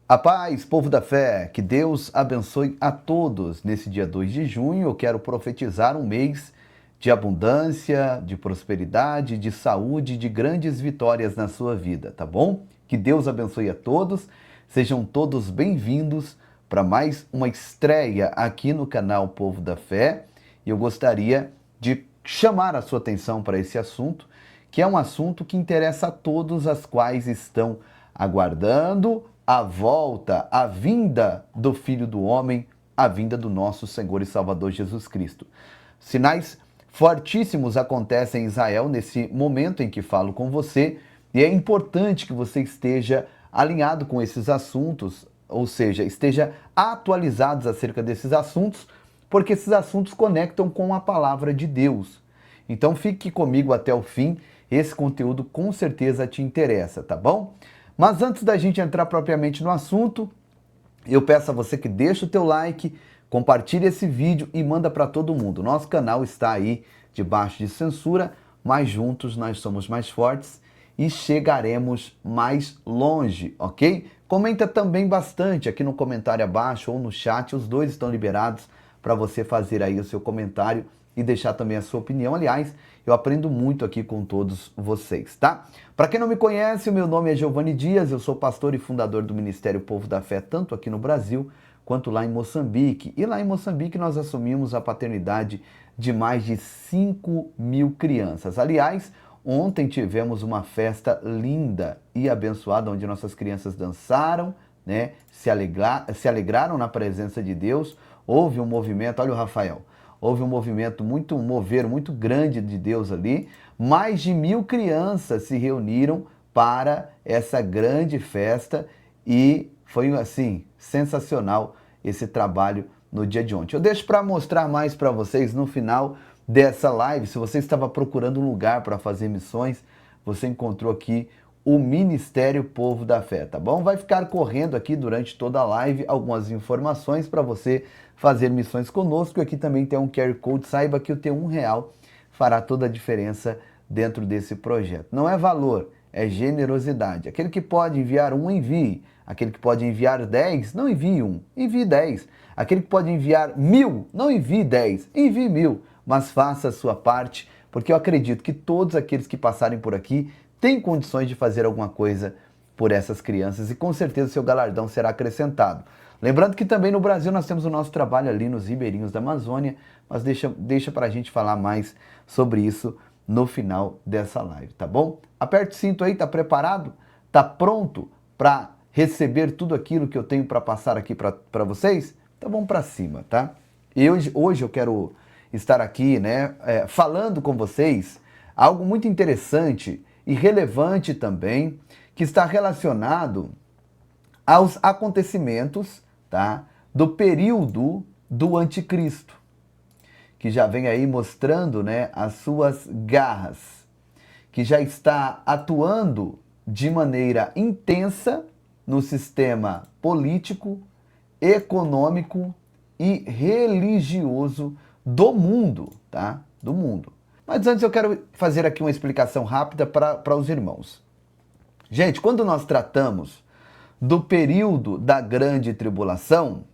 A paz, povo da fé, que Deus abençoe a todos. Nesse dia 2 de junho, eu quero profetizar um mês de abundância, de prosperidade, de saúde, de grandes vitórias na sua vida, tá bom? Que Deus abençoe a todos. Sejam todos bem-vindos para mais uma estreia aqui no canal Povo da Fé. E eu gostaria de chamar a sua atenção para esse assunto, que é um assunto que interessa a todos as quais estão aguardando a volta, a vinda do Filho do Homem, a vinda do nosso Senhor e Salvador Jesus Cristo. Sinais fortíssimos acontecem em Israel nesse momento em que falo com você, e é importante que você esteja alinhado com esses assuntos, ou seja, esteja atualizado acerca desses assuntos, porque esses assuntos conectam com a palavra de Deus. Então fique comigo até o fim, esse conteúdo com certeza te interessa, tá bom? Mas antes da gente entrar propriamente no assunto, eu peço a você que deixe o teu like, compartilhe esse vídeo e manda para todo mundo. Nosso canal está aí debaixo de censura, mas juntos nós somos mais fortes e chegaremos mais longe, ok? Comenta também bastante aqui no comentário abaixo ou no chat, os dois estão liberados para você fazer aí o seu comentário e deixar também a sua opinião. Aliás, eu aprendo muito aqui com todos vocês, tá? Para quem não me conhece, o meu nome é Giovanni Dias, eu sou pastor e fundador do Ministério Povo da Fé, tanto aqui no Brasil quanto lá em Moçambique. E lá em Moçambique nós assumimos a paternidade de mais de 5.000 crianças. Aliás, ontem tivemos uma festa linda e abençoada, onde nossas crianças dançaram, né? Se alegraram na presença de Deus. Houve um movimento, olha o Rafael, houve um movimento muito grande de Deus ali. Mais de 1.000 crianças se reuniram para essa grande festa e foi assim, sensacional esse trabalho no dia de ontem. Eu deixo para mostrar mais para vocês no final dessa live. Se você estava procurando um lugar para fazer missões, você encontrou aqui o Ministério Povo da Fé, tá bom? Vai ficar correndo aqui durante toda a live algumas informações para você fazer missões conosco. Aqui também tem um QR Code, saiba que o teu R$1 fará toda a diferença dentro desse projeto. Não é valor, é generosidade. Aquele que pode enviar um, envie. Aquele que pode enviar 10, não envie um, envie 10. Aquele que pode enviar 1.000, não envie 10, envie 1.000. Mas faça a sua parte, porque eu acredito que todos aqueles que passarem por aqui têm condições de fazer alguma coisa por essas crianças e com certeza o seu galardão será acrescentado. Lembrando que também no Brasil nós temos o nosso trabalho ali nos ribeirinhos da Amazônia, mas deixa para a gente falar mais sobre isso no final dessa live, tá bom? Aperte o cinto aí, tá preparado? Tá pronto para receber tudo aquilo que eu tenho para passar aqui para vocês? Então vamos para cima, tá? E hoje eu quero estar aqui, né, falando com vocês algo muito interessante e relevante também, que está relacionado aos acontecimentos, tá, do período do anticristo, que já vem aí mostrando, né, as suas garras, que já está atuando de maneira intensa no sistema político, econômico e religioso do mundo, tá? Do mundo. Mas antes eu quero fazer aqui uma explicação rápida para os irmãos. Gente, quando nós tratamos do período da grande tribulação,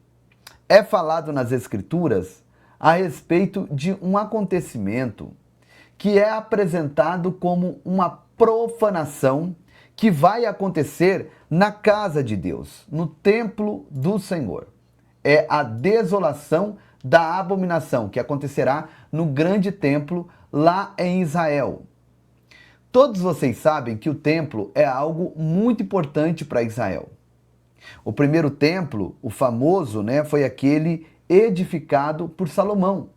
é falado nas Escrituras a respeito de um acontecimento que é apresentado como uma profanação que vai acontecer na casa de Deus, no templo do Senhor. É a desolação da abominação que acontecerá no grande templo lá em Israel. Todos vocês sabem que o templo é algo muito importante para Israel. O primeiro templo, o famoso, né, foi aquele edificado por Salomão.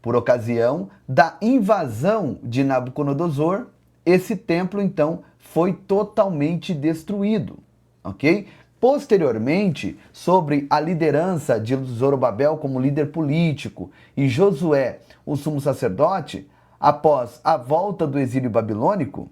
Por ocasião da invasão de Nabucodonosor, esse templo então foi totalmente destruído, ok? Posteriormente, sobre a liderança de Zorobabel como líder político e Josué, o sumo sacerdote, após a volta do exílio babilônico,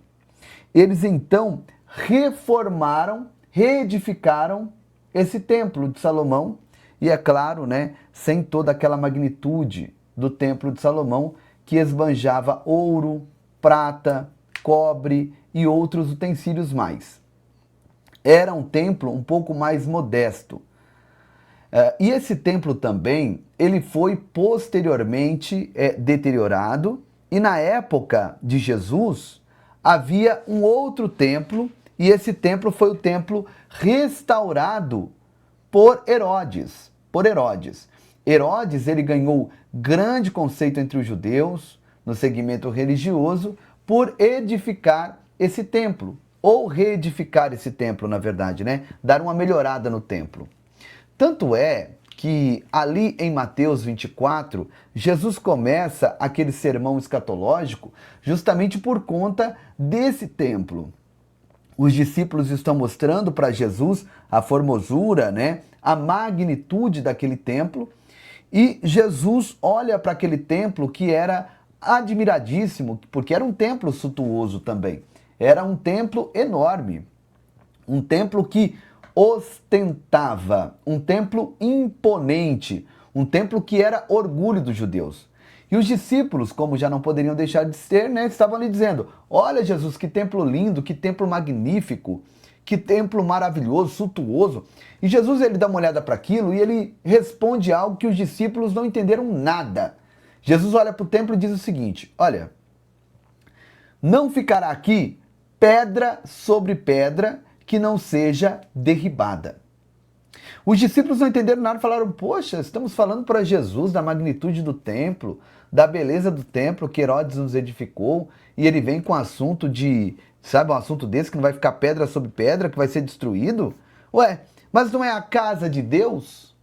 eles então reformaram, reedificaram esse templo de Salomão e, é claro, né, sem toda aquela magnitude do templo de Salomão, que esbanjava ouro, prata, cobre e outros utensílios mais. era um templo um pouco mais modesto. E esse templo também, ele foi posteriormente deteriorado, e na época de Jesus havia um outro templo, e esse templo foi o templo restaurado por Herodes. Herodes, ele ganhou grande conceito entre os judeus, no segmento religioso, por edificar esse templo, ou reedificar esse templo, na verdade, né? Dar uma melhorada no templo. Tanto é que ali em Mateus 24, Jesus começa aquele sermão escatológico justamente por conta desse templo. Os discípulos estão mostrando para Jesus a formosura, né, a magnitude daquele templo, e Jesus olha para aquele templo que era admiradíssimo, porque era um templo suntuoso também. Era um templo enorme, um templo que ostentava, um templo imponente, um templo que era orgulho dos judeus. E os discípulos, como já não poderiam deixar de ser, né, estavam ali dizendo: olha, Jesus, que templo lindo, que templo magnífico, que templo maravilhoso, suntuoso. E Jesus, ele dá uma olhada para aquilo e ele responde algo que os discípulos não entenderam nada. Jesus olha para o templo e diz o seguinte: olha, não ficará aqui pedra sobre pedra que não seja derribada. Os discípulos não entenderam nada, falaram: poxa, estamos falando para Jesus da magnitude do templo, da beleza do templo que Herodes nos edificou, e ele vem com um assunto de, sabe, um assunto desse que não vai ficar pedra sobre pedra, que vai ser destruído? Ué, mas não é a casa de Deus?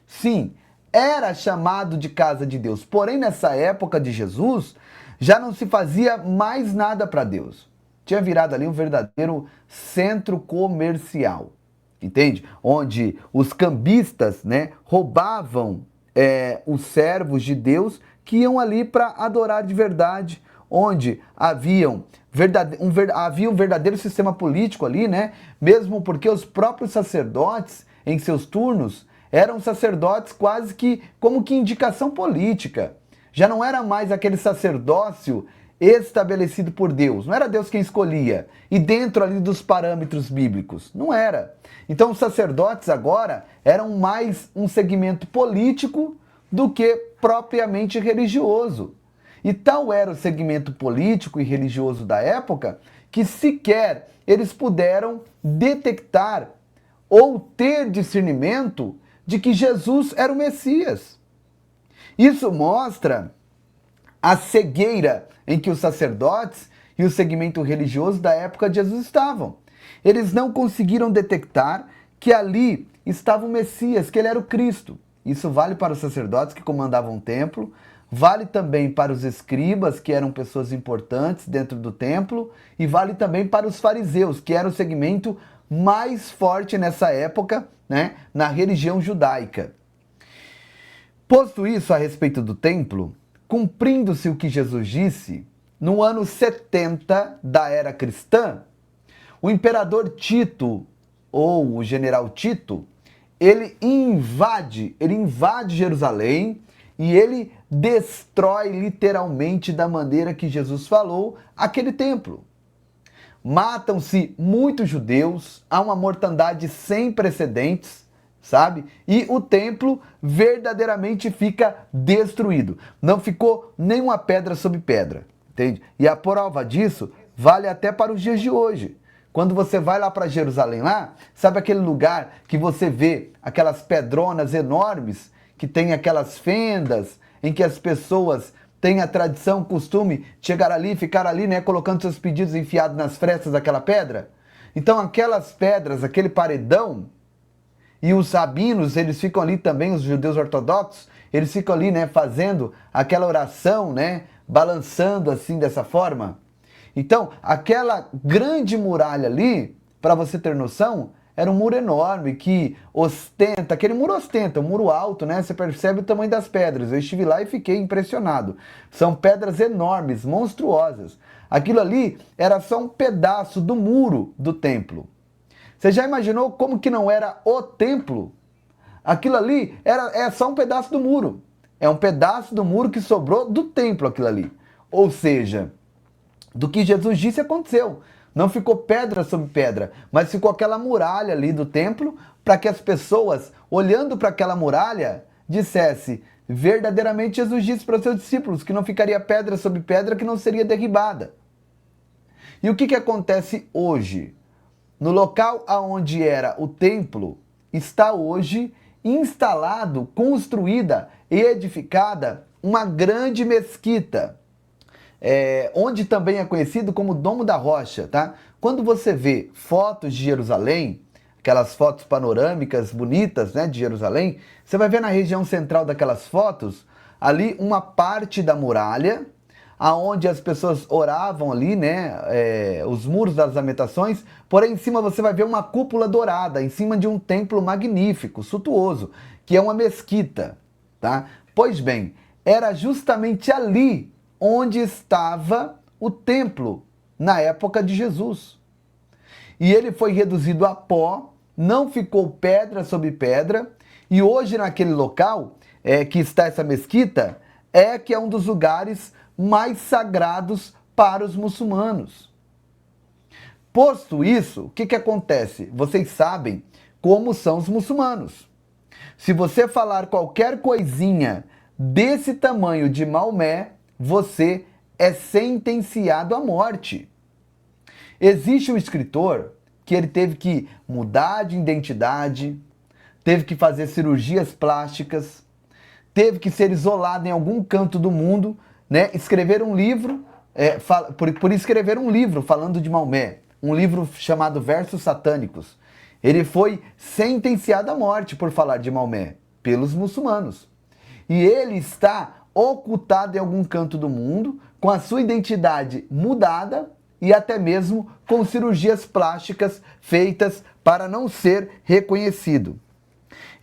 Sim, era chamado de casa de Deus, porém nessa época de Jesus, já não se fazia mais nada para Deus. Tinha virado ali um verdadeiro centro comercial, entende? Onde os cambistas, né, roubavam os servos de Deus que iam ali para adorar de verdade, onde havia um verdadeiro sistema político ali, né? Mesmo porque os próprios sacerdotes, em seus turnos, eram sacerdotes quase que como que indicação política. Já não era mais aquele sacerdócio estabelecido por Deus. Não era Deus quem escolhia. E dentro ali dos parâmetros bíblicos. Não era. Então os sacerdotes agora eram mais um segmento político do que propriamente religioso. E tal era o segmento político e religioso da época que sequer eles puderam detectar ou ter discernimento de que Jesus era o Messias. Isso mostra a cegueira em que os sacerdotes e o segmento religioso da época de Jesus estavam. Eles não conseguiram detectar que ali estava o Messias, que ele era o Cristo. Isso vale para os sacerdotes que comandavam o templo, vale também para os escribas, que eram pessoas importantes dentro do templo, e vale também para os fariseus, que era o segmento mais forte nessa época, né, na religião judaica. Posto isso a respeito do templo, cumprindo-se o que Jesus disse, no ano 70 da era cristã, o imperador Tito, ou o general Tito, ele invade Jerusalém e ele destrói literalmente da maneira que Jesus falou aquele templo. Matam-se muitos judeus, há uma mortandade sem precedentes, sabe? E o templo verdadeiramente fica destruído. Não ficou nenhuma pedra sobre pedra, entende? E a prova disso vale até para os dias de hoje. Quando você vai lá para Jerusalém, lá, sabe aquele lugar que você vê aquelas pedronas enormes, que tem aquelas fendas, em que as pessoas têm a tradição, o costume, chegar ali, ficar ali, né, colocando seus pedidos enfiados nas frestas daquela pedra? Então aquelas pedras, aquele paredão, e os rabinos, eles ficam ali também, os judeus ortodoxos, eles ficam ali, né, fazendo aquela oração, né, balançando assim dessa forma. Então, aquela grande muralha ali, para você ter noção, era um muro enorme que ostenta, aquele muro ostenta, um muro alto, né? Você percebe o tamanho das pedras. Eu estive lá e fiquei impressionado. São pedras enormes, monstruosas. Aquilo ali era só um pedaço do muro do templo. Você já imaginou como que não era o templo? Aquilo ali é só um pedaço do muro. É um pedaço do muro que sobrou do templo, aquilo ali. Ou seja, do que Jesus disse aconteceu. não ficou pedra sobre pedra, mas ficou aquela muralha ali do templo, para que as pessoas, olhando para aquela muralha, dissesse: verdadeiramente Jesus disse para os seus discípulos que não ficaria pedra sobre pedra que não seria derribada. E o que acontece hoje? No local onde era o templo, está hoje instalado, construída e edificada uma grande mesquita, onde também é conhecido como Domo da Rocha, tá? Quando você vê fotos de Jerusalém, aquelas fotos panorâmicas bonitas, né, de Jerusalém, você vai ver na região central daquelas fotos, ali uma parte da muralha, aonde as pessoas oravam ali, né, os muros das lamentações, porém em cima você vai ver uma cúpula dourada, em cima de um templo magnífico, suntuoso, que é uma mesquita, tá? Pois bem, era justamente ali onde estava o templo na época de Jesus. E ele foi reduzido a pó, não ficou pedra sobre pedra, e hoje naquele local que está essa mesquita, que é um dos lugares mais sagrados para os muçulmanos. Posto isso, o que acontece? Vocês sabem como são os muçulmanos. Se você falar qualquer coisinha desse tamanho de Maomé, você é sentenciado à morte. Existe um escritor que ele teve que mudar de identidade, teve que fazer cirurgias plásticas, teve que ser isolado em algum canto do mundo, né? Escrever um livro, por escrever um livro falando de Maomé, um livro chamado Versos Satânicos. Ele foi sentenciado à morte por falar de Maomé pelos muçulmanos. E ele está ocultado em algum canto do mundo, com a sua identidade mudada e até mesmo com cirurgias plásticas feitas para não ser reconhecido.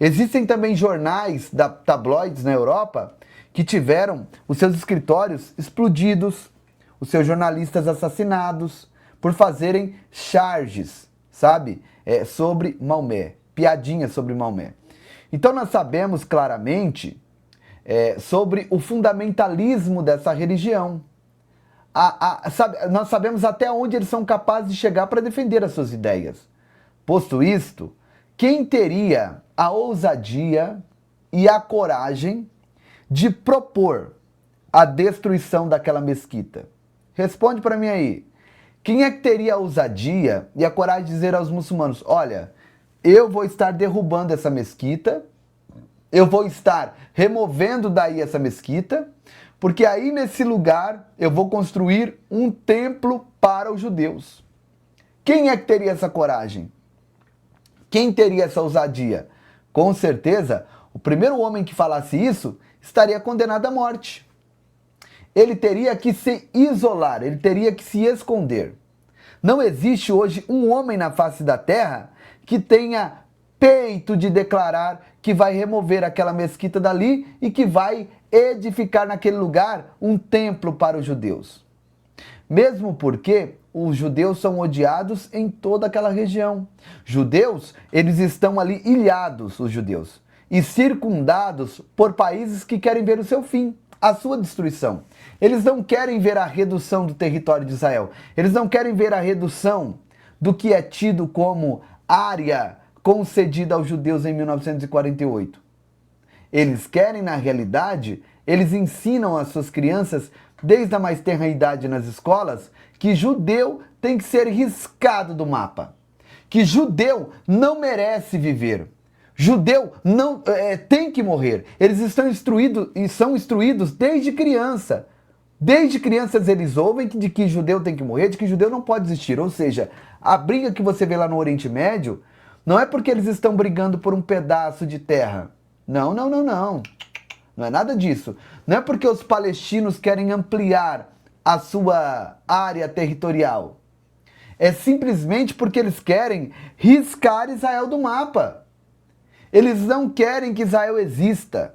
Existem também jornais tabloides na Europa que tiveram os seus escritórios explodidos, os seus jornalistas assassinados por fazerem charges, sabe, sobre Maomé, piadinhas sobre Maomé. Então nós sabemos claramente sobre o fundamentalismo dessa religião. Nós sabemos até onde eles são capazes de chegar para defender as suas ideias. Posto isto, quem teria a ousadia e a coragem de propor a destruição daquela mesquita? Responde para mim aí. Quem é que teria a ousadia e a coragem de dizer aos muçulmanos: olha, eu vou estar derrubando essa mesquita, eu vou estar removendo daí essa mesquita, porque aí nesse lugar eu vou construir um templo para os judeus? Quem é que teria essa coragem? Quem teria essa ousadia? Com certeza, o primeiro homem que falasse isso estaria condenado à morte. Ele teria que se isolar, ele teria que se esconder. Não existe hoje um homem na face da terra que tenha peito de declarar que vai remover aquela mesquita dali e que vai edificar naquele lugar um templo para os judeus. Mesmo porque os judeus são odiados em toda aquela região. Judeus, eles estão ali ilhados, os judeus, e circundados por países que querem ver o seu fim, a sua destruição. Eles não querem ver a redução do território de Israel. Eles não querem ver a redução do que é tido como área concedida aos judeus em 1948. Eles querem, na realidade, eles ensinam às suas crianças, desde a mais tenra idade nas escolas, que judeu tem que ser riscado do mapa. Que judeu não merece viver. Judeu não tem que morrer. Eles estão instruídos e são instruídos desde criança. Desde crianças eles ouvem de que judeu tem que morrer, de que judeu não pode existir. Ou seja, a briga que você vê lá no Oriente Médio não é porque eles estão brigando por um pedaço de terra. Não, não, não, não. Não é nada disso. Não é porque os palestinos querem ampliar a sua área territorial. É simplesmente porque eles querem riscar Israel do mapa. Eles não querem que Israel exista.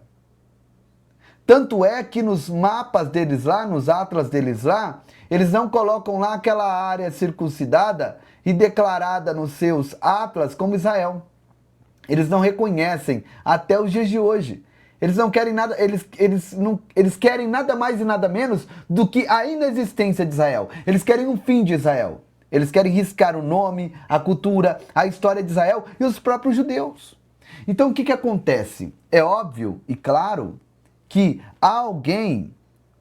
Tanto é que nos mapas deles lá, nos atlas deles lá, eles não colocam lá aquela área circuncidada e declarada nos seus atlas como Israel. Eles não reconhecem até os dias de hoje. Eles não querem nada, eles querem nada mais e nada menos do que a inexistência de Israel. Eles querem um fim de Israel. Eles querem riscar o nome, a cultura, a história de Israel e os próprios judeus. Então o que acontece? É óbvio e claro que há alguém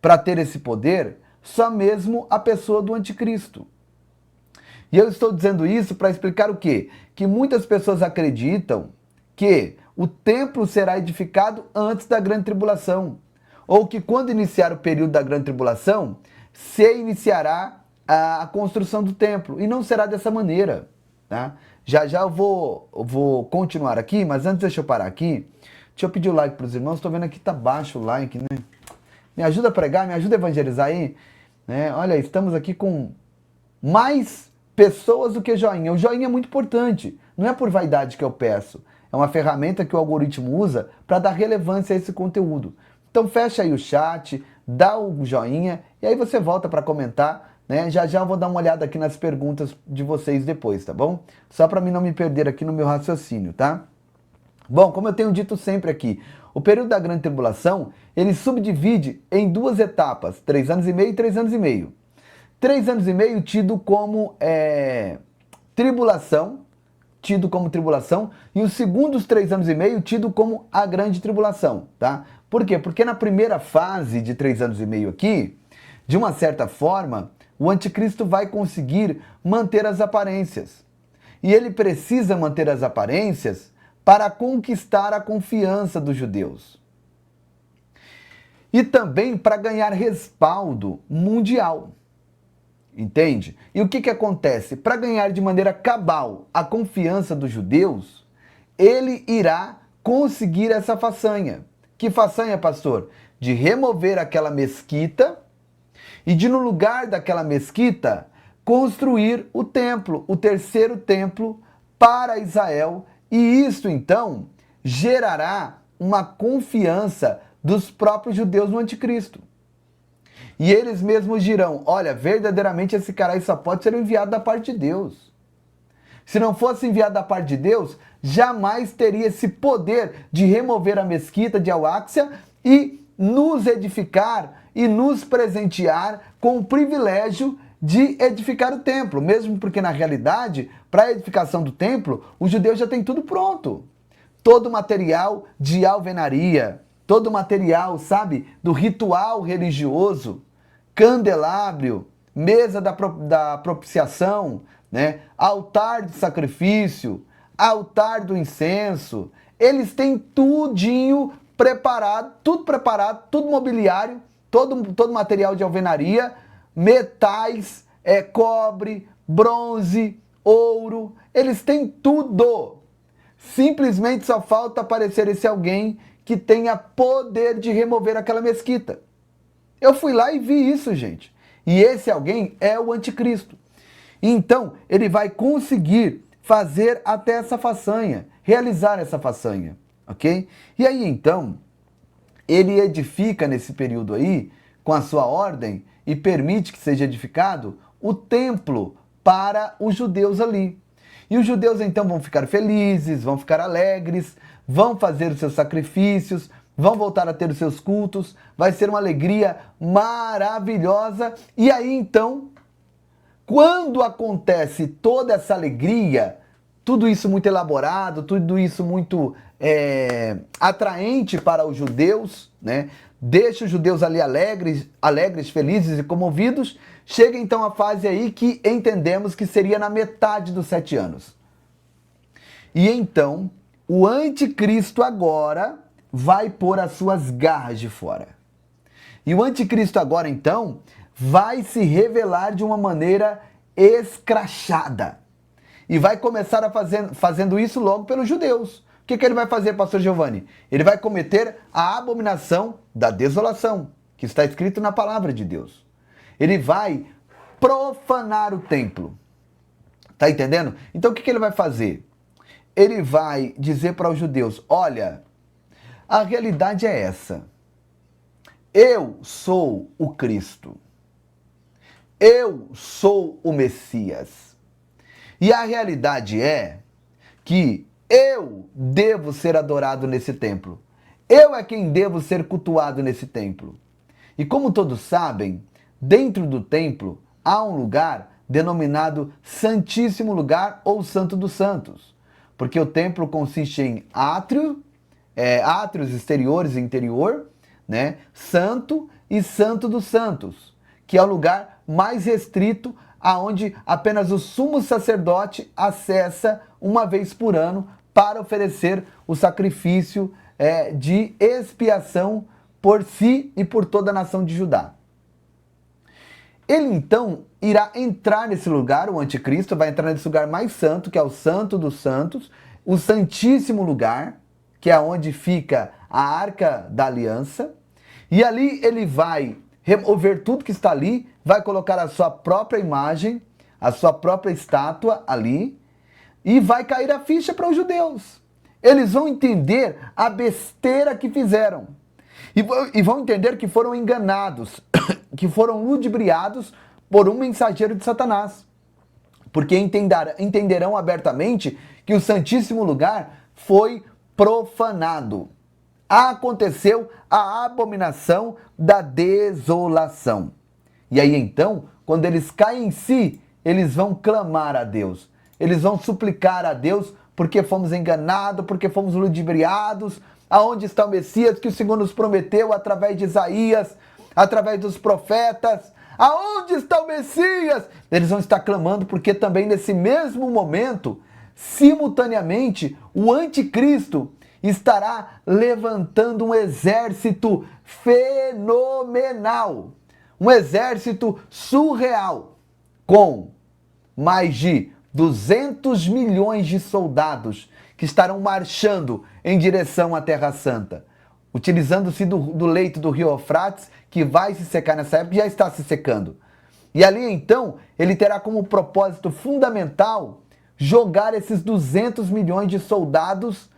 para ter esse poder, só mesmo a pessoa do anticristo. E eu estou dizendo isso para explicar o quê? Que muitas pessoas acreditam que o templo será edificado antes da grande tribulação, ou que quando iniciar o período da grande tribulação, se iniciará a construção do templo, e não será dessa maneira, tá? Já eu vou continuar aqui, mas antes deixa eu parar aqui, deixa eu pedir o like para os irmãos, estou vendo aqui que tá baixo o like, né? Me ajuda a pregar, me ajuda a evangelizar aí, né? Olha, estamos aqui com mais pessoas do que joinha. O joinha é muito importante, não é por vaidade que eu peço, é uma ferramenta que o algoritmo usa para dar relevância a esse conteúdo. Então fecha aí o chat, dá o joinha e aí você volta para comentar, né? Já eu vou dar uma olhada aqui nas perguntas de vocês depois, tá bom? Só para mim não me perder aqui no meu raciocínio, tá? Bom, como eu tenho dito sempre aqui, o período da grande tribulação, ele subdivide em duas etapas, 3 anos e meio e 3 anos e meio. 3 anos e meio tido como tribulação, e os segundos 3 anos e meio tido como a grande tribulação, tá? Por quê? Porque na primeira fase de 3 anos e meio aqui, de uma certa forma, o anticristo vai conseguir manter as aparências. E ele precisa manter as aparências para conquistar a confiança dos judeus. E também para ganhar respaldo mundial. Entende? E o que acontece? Para ganhar de maneira cabal a confiança dos judeus, ele irá conseguir essa façanha. Que façanha, pastor? De remover aquela mesquita e de, no lugar daquela mesquita, construir o templo, o terceiro templo para Israel. E isso, então, gerará uma confiança dos próprios judeus no anticristo. E eles mesmos dirão, olha, verdadeiramente esse cara aí só pode ser enviado da parte de Deus. Se não fosse enviado da parte de Deus, jamais teria esse poder de remover a mesquita de Al-Aqsa e nos edificar e nos presentear com o privilégio de edificar o templo. Mesmo porque, na realidade, para a edificação do templo, os judeus já têm tudo pronto. Todo o material de alvenaria, todo o material, sabe, do ritual religioso, candelabro, mesa da propiciação, né, altar de sacrifício, altar do incenso, eles têm tudinho preparado, tudo mobiliário, todo material de alvenaria, metais, cobre, bronze, ouro, eles têm tudo. Simplesmente só falta aparecer esse alguém que tenha poder de remover aquela mesquita. Eu fui lá e vi isso, gente. E esse alguém é o anticristo. Então, ele vai conseguir fazer até essa façanha, realizar essa façanha, ok? E aí, então, ele edifica nesse período aí, com a sua ordem, e permite que seja edificado o templo para os judeus ali. E os judeus, então, vão ficar felizes, vão ficar alegres, vão fazer os seus sacrifícios, vão voltar a ter os seus cultos, vai ser uma alegria maravilhosa. E aí, então, quando acontece toda essa alegria, tudo isso muito elaborado, tudo isso muito atraente para os judeus, né? Deixa os judeus ali alegres, felizes e comovidos. Chega então a fase aí que entendemos que seria na metade dos 7 anos. E então, o anticristo agora vai pôr as suas garras de fora. E o anticristo agora, então, vai se revelar de uma maneira escrachada. E vai começar fazendo isso logo pelos judeus. O que ele vai fazer, pastor Giovanni? Ele vai cometer a abominação da desolação, que está escrito na palavra de Deus. Ele vai profanar o templo. Tá entendendo? Então o que ele vai fazer? Ele vai dizer para os judeus, olha, a realidade é essa. Eu sou o Cristo. Eu sou o Messias. E a realidade é que eu devo ser adorado nesse templo. Eu é quem devo ser cultuado nesse templo. E como todos sabem, dentro do templo há um lugar denominado Santíssimo Lugar ou Santo dos Santos, porque o templo consiste em átrios exteriores e interior, né? Santo e Santo dos Santos, que é o lugar mais restrito, aonde apenas o sumo sacerdote acessa uma vez por ano para oferecer o sacrifício de expiação por si e por toda a nação de Judá. Ele então irá entrar nesse lugar, o anticristo vai entrar nesse lugar mais santo, que é o Santo dos Santos, o Santíssimo Lugar, que é onde fica a Arca da Aliança, e ali ele vai remover tudo que está ali, vai colocar a sua própria imagem, a sua própria estátua ali, e vai cair a ficha para os judeus. Eles vão entender a besteira que fizeram. E vão entender que foram enganados, que foram ludibriados por um mensageiro de Satanás. Porque entenderão abertamente que o Santíssimo Lugar foi profanado. Aconteceu a abominação da desolação. E aí então, quando eles caem em si, eles vão clamar a Deus. Eles vão suplicar a Deus porque fomos enganados, porque fomos ludibriados. Aonde está o Messias que o Senhor nos prometeu através de Isaías, através dos profetas? Aonde está o Messias? Eles vão estar clamando porque também nesse mesmo momento, simultaneamente, o anticristo estará levantando um exército fenomenal, um exército surreal, com mais de 200 milhões de soldados que estarão marchando em direção à Terra Santa, utilizando-se do leito do rio Eufrates, que vai se secar nessa época e já está se secando. E ali então, ele terá como propósito fundamental jogar esses 200 milhões de soldados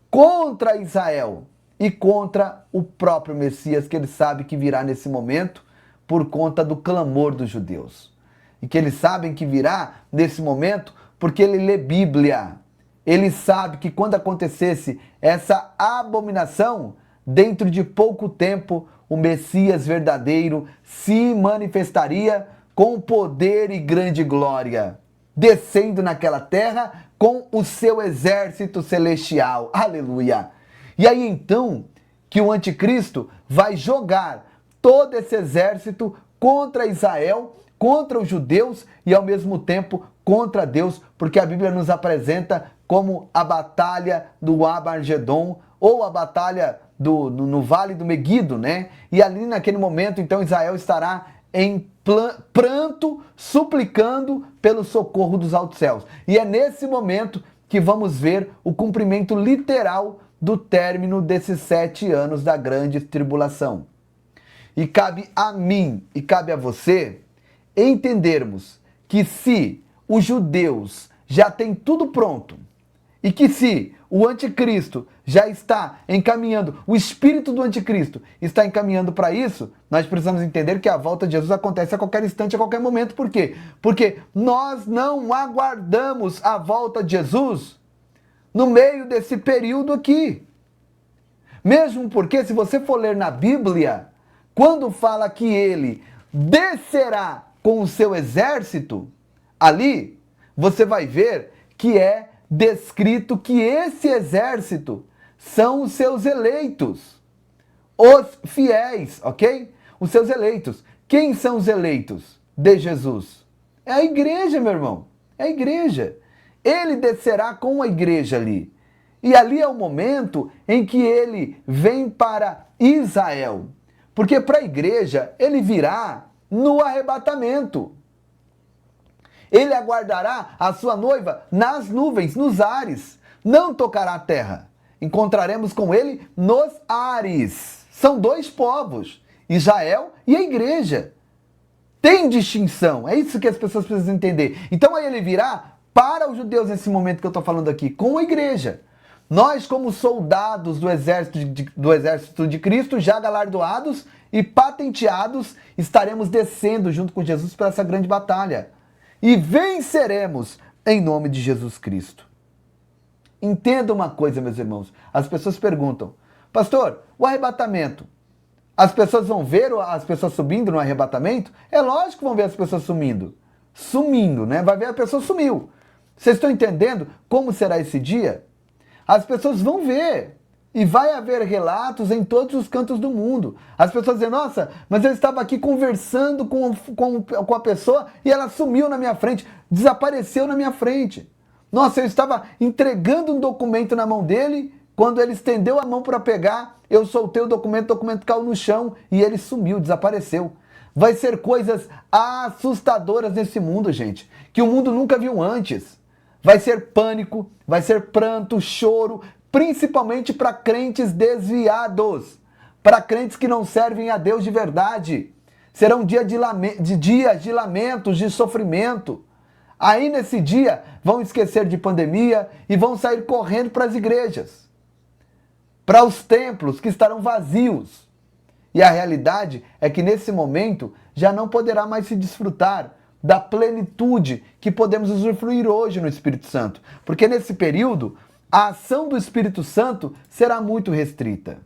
contra Israel e contra o próprio Messias, que ele sabe que virá nesse momento por conta do clamor dos judeus. E que eles sabem que virá nesse momento porque ele lê Bíblia. Ele sabe que quando acontecesse essa abominação, dentro de pouco tempo, o Messias verdadeiro se manifestaria com poder e grande glória, descendo naquela terra com o seu exército celestial. Aleluia! E aí então que o anticristo vai jogar todo esse exército contra Israel, contra os judeus e ao mesmo tempo contra Deus, porque a Bíblia nos apresenta como a batalha do Abargedon, ou a batalha no Vale do Meguido, né? E ali naquele momento, então, Israel estará em pranto, suplicando pelo socorro dos altos céus. E é nesse momento que vamos ver o cumprimento literal do término desses 7 anos da grande tribulação. E cabe a mim e cabe a você entendermos que se os judeus já têm tudo pronto, e que se o anticristo já está encaminhando, o espírito do anticristo está encaminhando para isso, nós precisamos entender que a volta de Jesus acontece a qualquer instante, a qualquer momento. Por quê? Porque nós não aguardamos a volta de Jesus no meio desse período aqui. Mesmo porque, se você for ler na Bíblia, quando fala que ele descerá com o seu exército, ali você vai ver que é descrito que esse exército são os seus eleitos, os fiéis, ok? Os seus eleitos. Quem são os eleitos de Jesus? É a igreja, meu irmão. É a igreja. Ele descerá com a igreja ali. E ali é o momento em que ele vem para Israel. Porque para a igreja ele virá no arrebatamento. Ele aguardará a sua noiva nas nuvens, nos ares. Não tocará a terra. Encontraremos com ele nos ares. São 2 povos, Israel e a igreja. Tem distinção. É isso que as pessoas precisam entender. Então aí ele virá para os judeus nesse momento que eu estou falando aqui, com a igreja. Nós, como soldados do exército de Cristo, já galardoados e patenteados, estaremos descendo junto com Jesus para essa grande batalha. E venceremos em nome de Jesus Cristo. Entenda uma coisa, meus irmãos. As pessoas perguntam, pastor, o arrebatamento, as pessoas vão ver as pessoas subindo no arrebatamento? É lógico que vão ver as pessoas sumindo. sumindo, né? Vai ver a pessoa sumiu. Vocês estão entendendo como será esse dia? As pessoas vão ver. E vai haver relatos em todos os cantos do mundo. As pessoas dizem, nossa, mas eu estava aqui conversando com a pessoa e ela sumiu na minha frente, desapareceu na minha frente. Nossa, eu estava entregando um documento na mão dele, quando ele estendeu a mão para pegar, eu soltei o documento caiu no chão e ele sumiu, desapareceu. Vai ser coisas assustadoras nesse mundo, gente, que o mundo nunca viu antes. Vai ser pânico, vai ser pranto, choro, principalmente para crentes desviados, para crentes que não servem a Deus de verdade. Serão dias de lamentos, de sofrimento. Aí nesse dia vão esquecer de pandemia e vão sair correndo para as igrejas, para os templos que estarão vazios. E a realidade é que nesse momento já não poderá mais se desfrutar da plenitude que podemos usufruir hoje no Espírito Santo, porque nesse período a ação do Espírito Santo será muito restrita.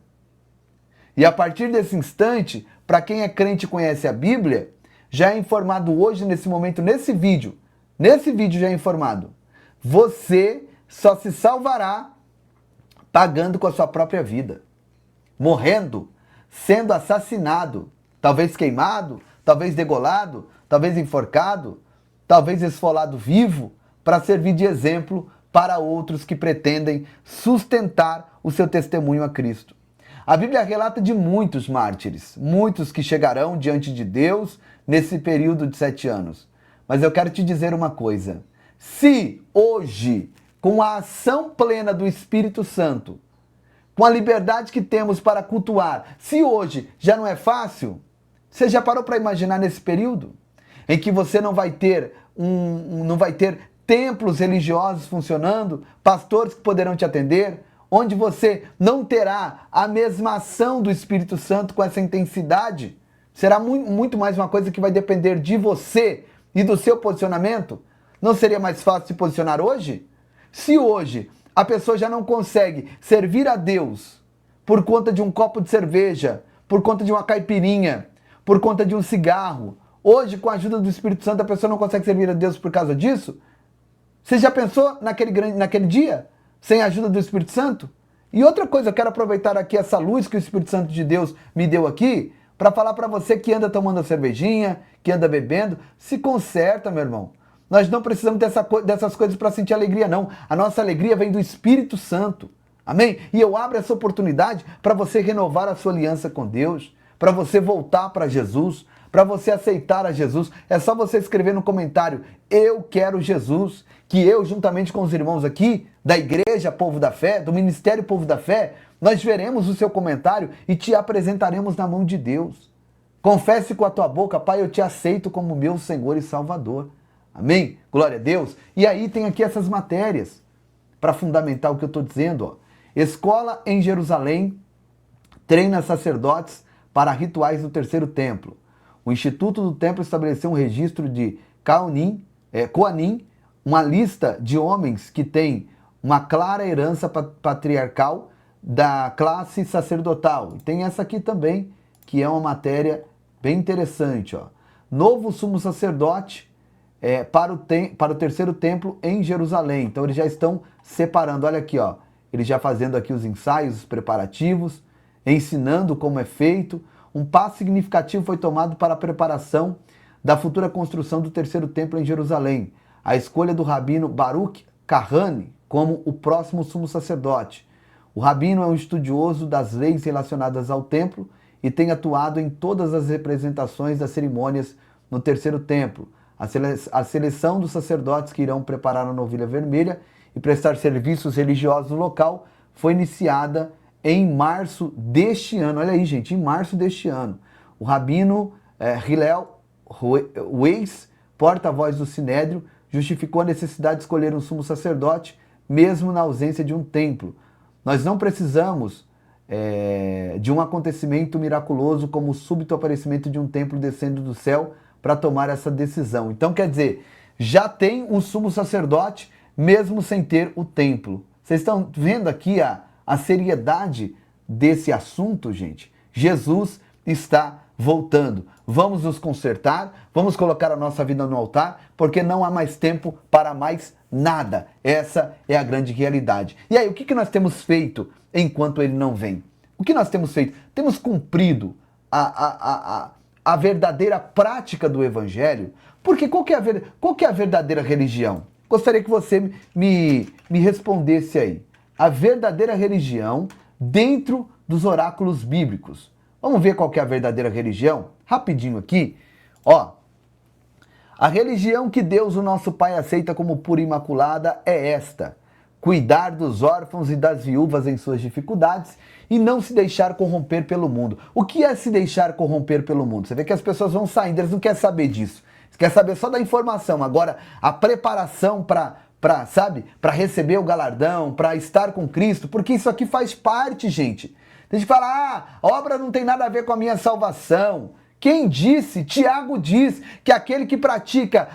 E a partir desse instante, para quem é crente e conhece a Bíblia, já é informado hoje, nesse momento, nesse vídeo já é informado, você só se salvará pagando com a sua própria vida, morrendo, sendo assassinado, talvez queimado, talvez degolado, talvez enforcado, talvez esfolado vivo, para servir de exemplo para outros que pretendem sustentar o seu testemunho a Cristo. A Bíblia relata de muitos mártires, muitos que chegarão diante de Deus nesse período de 7 anos. Mas eu quero te dizer uma coisa, se hoje, com a ação plena do Espírito Santo, com a liberdade que temos para cultuar, se hoje já não é fácil, você já parou para imaginar nesse período? Em que você não vai ter templos religiosos funcionando, pastores que poderão te atender, onde você não terá a mesma ação do Espírito Santo com essa intensidade. Será muito mais uma coisa que vai depender de você e do seu posicionamento. Não seria mais fácil se posicionar hoje? Se hoje a pessoa já não consegue servir a Deus por conta de um copo de cerveja, por conta de uma caipirinha, por conta de um cigarro, hoje com a ajuda do Espírito Santo a pessoa não consegue servir a Deus por causa disso? Você já pensou naquele dia, sem a ajuda do Espírito Santo? E outra coisa, eu quero aproveitar aqui essa luz que o Espírito Santo de Deus me deu aqui, para falar para você que anda tomando a cervejinha, que anda bebendo, se conserta, meu irmão. Nós não precisamos dessas coisas para sentir alegria, não. A nossa alegria vem do Espírito Santo. Amém? E eu abro essa oportunidade para você renovar a sua aliança com Deus, para você voltar para Jesus, para você aceitar a Jesus. É só você escrever no comentário, eu quero Jesus, que eu, juntamente com os irmãos aqui, da Igreja Povo da Fé, do Ministério Povo da Fé, nós veremos o seu comentário e te apresentaremos na mão de Deus. Confesse com a tua boca, Pai, eu te aceito como meu Senhor e Salvador. Amém? Glória a Deus. E aí tem aqui essas matérias para fundamentar o que eu estou dizendo. Ó. Escola em Jerusalém treina sacerdotes para rituais do terceiro templo. O Instituto do Templo estabeleceu um registro de Coanim, uma lista de homens que têm uma clara herança patriarcal da classe sacerdotal. E tem essa aqui também, que é uma matéria bem interessante. Ó. Novo sumo sacerdote para o terceiro templo em Jerusalém. Então eles já estão separando, olha aqui, ó, eles já fazendo aqui os ensaios, os preparativos, ensinando como é feito. Um passo significativo foi tomado para a preparação da futura construção do terceiro templo em Jerusalém. A escolha do rabino Baruch Kahane como o próximo sumo sacerdote. O rabino é um estudioso das leis relacionadas ao templo e tem atuado em todas as representações das cerimônias no terceiro templo. A seleção dos sacerdotes que irão preparar a novilha vermelha e prestar serviços religiosos no local foi iniciada em março deste ano. Olha aí, gente, em março deste ano. O rabino Hillel Weiss, porta-voz do Sinédrio, justificou a necessidade de escolher um sumo sacerdote, mesmo na ausência de um templo. Nós não precisamos de um acontecimento miraculoso como o súbito aparecimento de um templo descendo do céu para tomar essa decisão. Então, quer dizer, já tem um sumo sacerdote, mesmo sem ter o templo. Vocês estão vendo aqui a seriedade desse assunto, gente? Jesus está voltando. Vamos nos consertar, vamos colocar a nossa vida no altar, porque não há mais tempo para mais nada. Essa é a grande realidade. E aí, o que nós temos feito enquanto ele não vem? O que nós temos feito? Temos cumprido a verdadeira prática do Evangelho? Porque qual que é a verdadeira religião? Gostaria que você me respondesse aí. A verdadeira religião dentro dos oráculos bíblicos. Vamos ver qual que é a verdadeira religião? Rapidinho aqui. Ó, a religião que Deus, o nosso Pai, aceita como pura e imaculada é esta: cuidar dos órfãos e das viúvas em suas dificuldades e não se deixar corromper pelo mundo. O que é se deixar corromper pelo mundo? Você vê que as pessoas vão saindo, eles não querem saber disso. Eles querem saber só da informação. Agora, a preparação para receber o galardão, para estar com Cristo, porque isso aqui faz parte, gente. Tem gente que fala, a obra não tem nada a ver com a minha salvação. Quem disse? Tiago diz que aquele que pratica,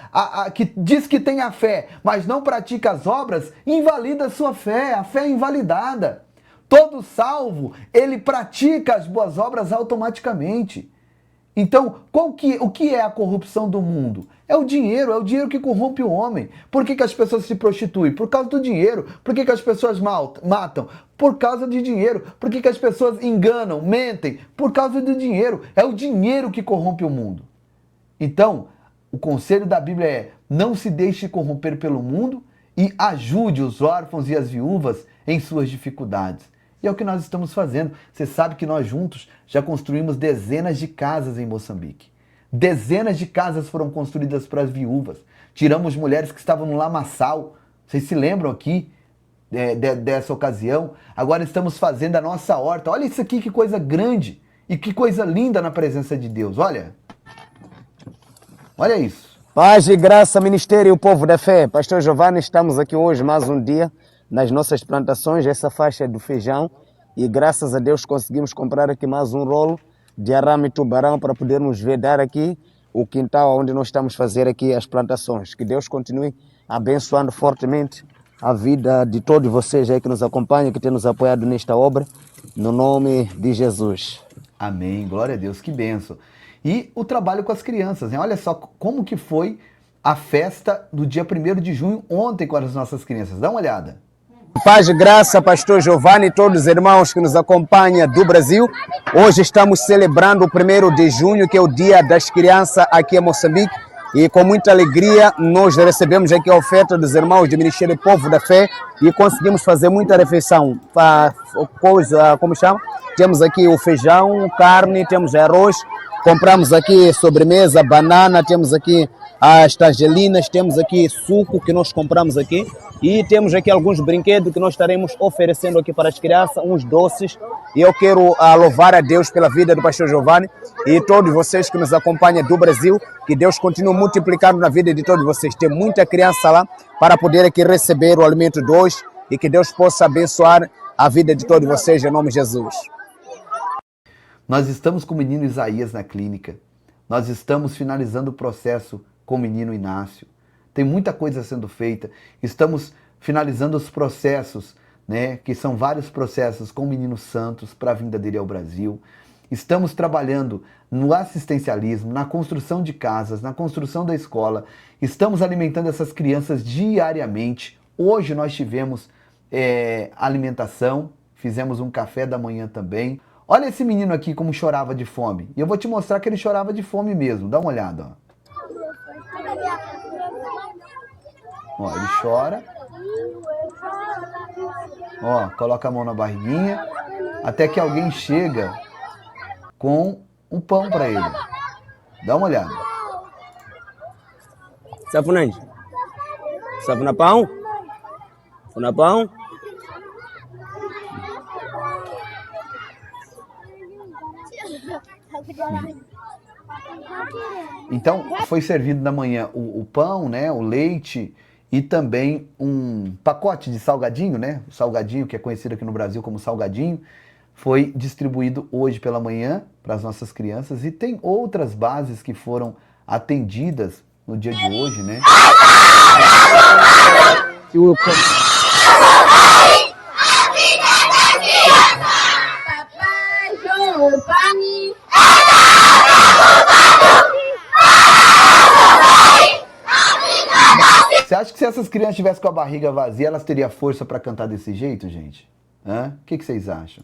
que diz que tem a fé, mas não pratica as obras, invalida a sua fé. A fé é invalidada. Todo salvo, ele pratica as boas obras automaticamente. Então, o que é a corrupção do mundo? É o dinheiro que corrompe o homem. Por que as pessoas se prostituem? Por causa do dinheiro. Por que as pessoas matam? Por causa de dinheiro. Por que as pessoas enganam, mentem? Por causa do dinheiro. É o dinheiro que corrompe o mundo. Então, o conselho da Bíblia é: não se deixe corromper pelo mundo e ajude os órfãos e as viúvas em suas dificuldades. E é o que nós estamos fazendo. Você sabe que nós juntos já construímos dezenas de casas em Moçambique. Dezenas de casas foram construídas para as viúvas. Tiramos mulheres que estavam no lamaçal. Vocês se lembram aqui dessa ocasião? Agora estamos fazendo a nossa horta. Olha isso aqui, que coisa grande e que coisa linda na presença de Deus. Olha. Olha isso. Paz e graça, Ministério e o Povo da Fé. Pastor Giovanni, estamos aqui hoje mais um dia nas nossas plantações, essa faixa do feijão, e graças a Deus conseguimos comprar aqui mais um rolo de arame tubarão para podermos vedar aqui o quintal onde nós estamos a fazer aqui as plantações. Que Deus continue abençoando fortemente a vida de todos vocês aí que nos acompanham, que têm nos apoiado nesta obra, no nome de Jesus. Amém, glória a Deus, que bênção. E o trabalho com as crianças, né? Olha só como que foi a festa do dia 1º de junho, ontem, com as nossas crianças. Dá uma olhada. Paz e graça, Pastor Giovanni e todos os irmãos que nos acompanham do Brasil. Hoje estamos celebrando o 1º de junho, que é o Dia das Crianças aqui em Moçambique. E com muita alegria nós recebemos aqui a oferta dos irmãos do Ministério Povo da Fé e conseguimos fazer muita refeição. Como chama? Temos aqui o feijão, carne, temos arroz, compramos aqui sobremesa, banana, temos aqui as tagelinas, temos aqui suco que nós compramos aqui e temos aqui alguns brinquedos que nós estaremos oferecendo aqui para as crianças, uns doces. E eu quero louvar a Deus pela vida do Pastor Giovanni e todos vocês que nos acompanham do Brasil, que Deus continue multiplicando na vida de todos vocês. Tem muita criança lá para poder aqui receber o alimento de hoje e que Deus possa abençoar a vida de todos vocês, em nome de Jesus. Nós estamos com o menino Isaías na clínica. Nós estamos finalizando o processo com o menino Inácio. Tem muita coisa sendo feita. Estamos finalizando os processos, né, que são vários processos com o menino Santos para a vinda dele ao Brasil. Estamos trabalhando no assistencialismo, na construção de casas, na construção da escola. Estamos alimentando essas crianças diariamente. Hoje nós tivemos alimentação, fizemos um café da manhã também. Olha esse menino aqui como chorava de fome. E eu vou te mostrar que ele chorava de fome mesmo. Dá uma olhada, ó. Ó, ele chora. Ó, coloca a mão na barriguinha. Até que alguém chega com um pão para ele. Dá uma olhada. Safunante? Safuna pão? Funa pão? Então, foi servido na manhã o pão, né, o leite e também um pacote de salgadinho, né? O salgadinho, que é conhecido aqui no Brasil como salgadinho, foi distribuído hoje pela manhã para as nossas crianças. E tem outras bases que foram atendidas no dia de hoje, né? Papai Giovanni. Você acha que se essas crianças tivessem com a barriga vazia, elas teriam força para cantar desse jeito, gente? O que vocês acham?